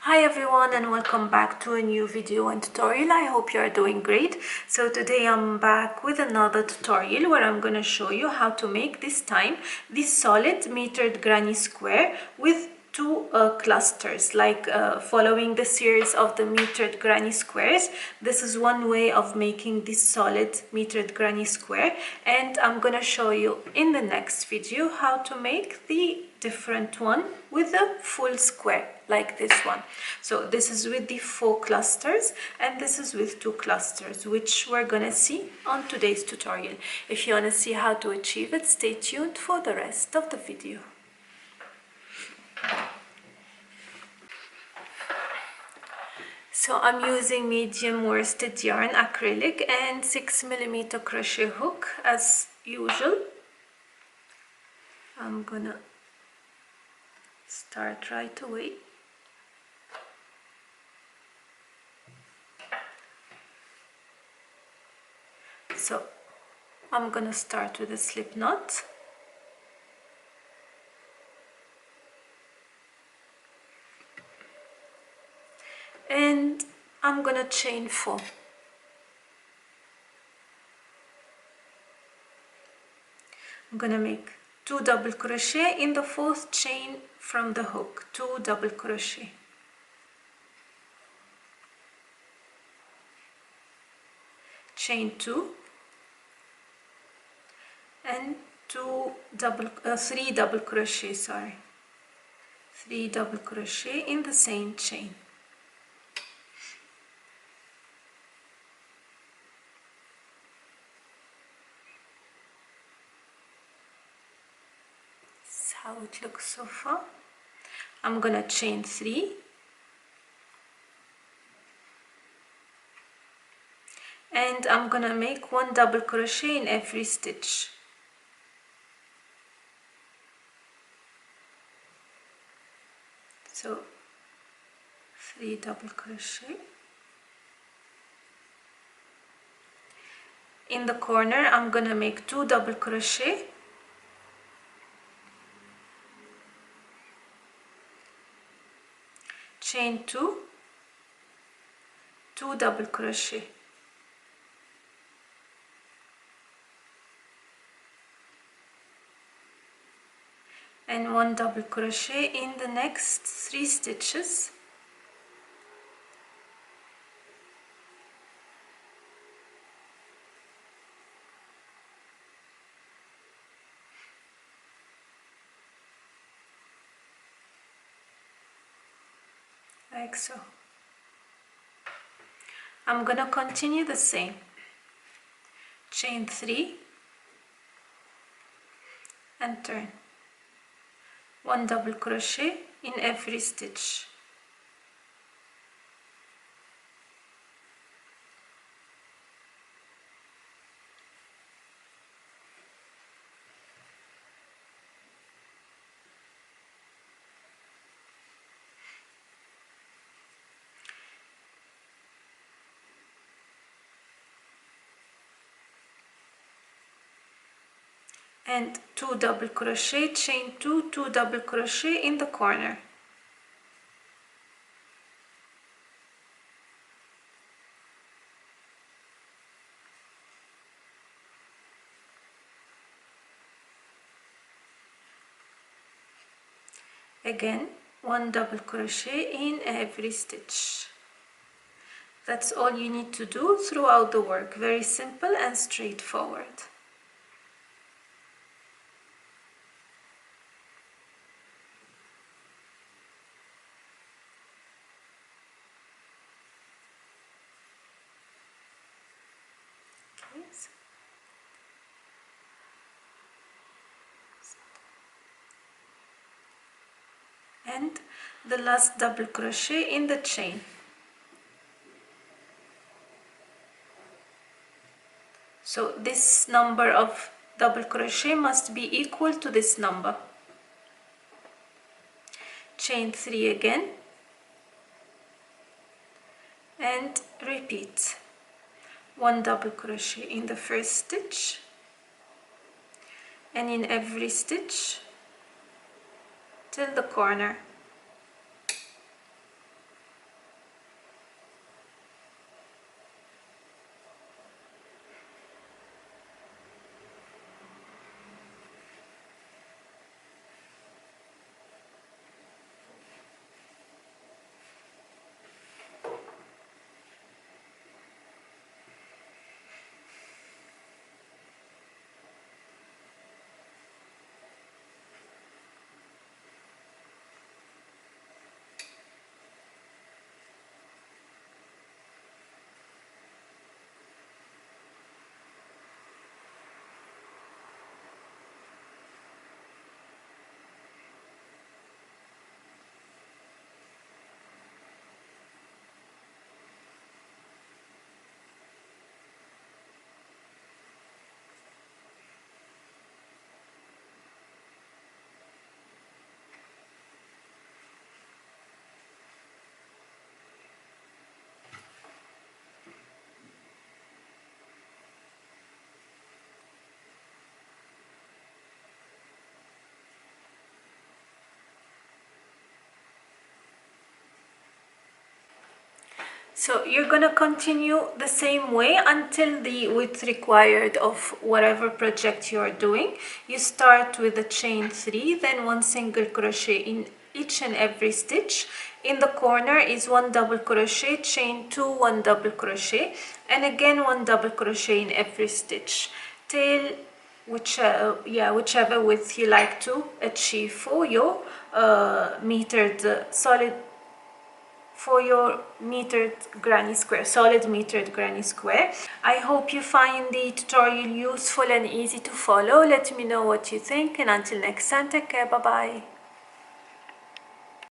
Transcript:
Hi everyone and welcome back to a new video and tutorial. I hope you are doing great. So today I'm back with another tutorial where I'm going to show you how to make this solid metered granny square with two clusters, following the series of the metered granny squares. This is one way of making this solid metered granny square, and I'm going to show you in the next video how to make the different one with a full square like this one. So this is with the 4 clusters and this is with 2 clusters, which we're gonna see on today's tutorial. If you want to see how to achieve it, stay tuned for the rest of the video. So I'm using medium worsted yarn acrylic and 6mm crochet hook as usual. I'm gonna start right away. So I'm gonna start with a slip knot. And I'm gonna chain 4. I'm gonna make 2 double crochet in the 4th chain from the hook, 2 double crochet. Chain 2 and 3 double crochet, 3 double crochet in the same chain. That's how it looks so far. I'm gonna chain 3 and I'm gonna make 1 double crochet in every stitch. So 3 double crochet. In the corner I'm gonna make 2 double crochet, chain 2, 2 double crochet, and 1 double crochet in the next 3 stitches. Like so. I'm gonna continue the same. Chain 3 and turn. 1 double crochet in every stitch. And 2 double crochet, chain 2, 2 double crochet in the corner. Again, 1 double crochet in every stitch. That's all you need to do throughout the work. Very simple and straightforward. And the last double crochet in the chain. So this number of double crochet must be equal to this number. Chain 3 again and repeat. 1 double crochet in the first stitch and in every stitch till the corner. So you're gonna continue the same way until the width required of whatever project you're doing. You start with a chain 3, then 1 single crochet in each and every stitch. In the corner is 1 double crochet, chain 2, 1 double crochet, and again 1 double crochet in every stitch till whichever width you like to achieve for your metered granny square, solid metered granny square. I hope you find the tutorial useful and easy to follow. Let me know what you think, and until next time, take care. Bye bye.